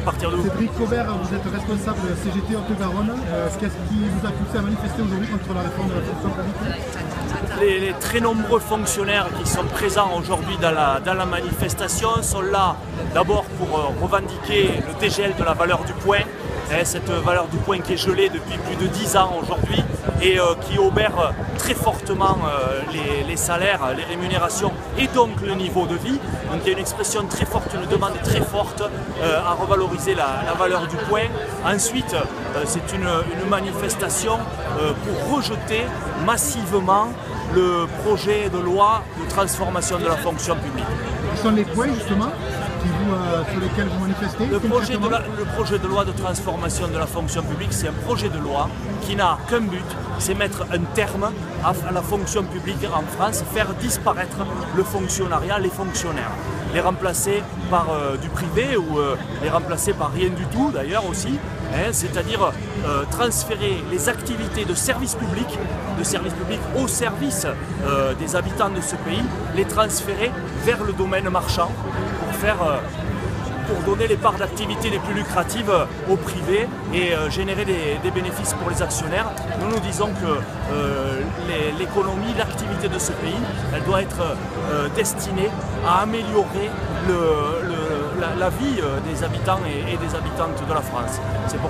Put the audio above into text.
partir d'où? Cédric Cobert, vous êtes responsable de CGT Haute-Garonne. Qu'est-ce qui vous a poussé à manifester aujourd'hui contre la réforme de la fonction publique? Les très nombreux fonctionnaires qui sont présents aujourd'hui dans la manifestation sont là d'abord pour revendiquer le dégel de la valeur du point, cette valeur du point qui est gelée depuis plus de 10 ans aujourd'hui et qui obère très fortement les salaires, les rémunérations et donc le niveau de vie. Donc il y a une expression très forte, une demande très forte à revaloriser la valeur du point. Ensuite, c'est une manifestation pour rejeter massivement le projet de loi de transformation de la fonction publique. Quels sont les points justement sur lesquels vous manifestez? Le projet de loi de transformation de la fonction publique, c'est un projet de loi qui n'a qu'un but, c'est mettre un terme à la fonction publique en France, faire disparaître le fonctionnariat, les fonctionnaires, les remplacer par du privé ou les remplacer par rien du tout d'ailleurs aussi, c'est-à-dire transférer les activités de service public au service des habitants de ce pays, les transférer vers le domaine marchand pour donner les parts d'activité les plus lucratives au privé et générer des bénéfices pour les actionnaires. Nous disons que l'économie, l'activité de ce pays, elle doit être destinée à améliorer la vie des habitants et des habitantes de la France. C'est pour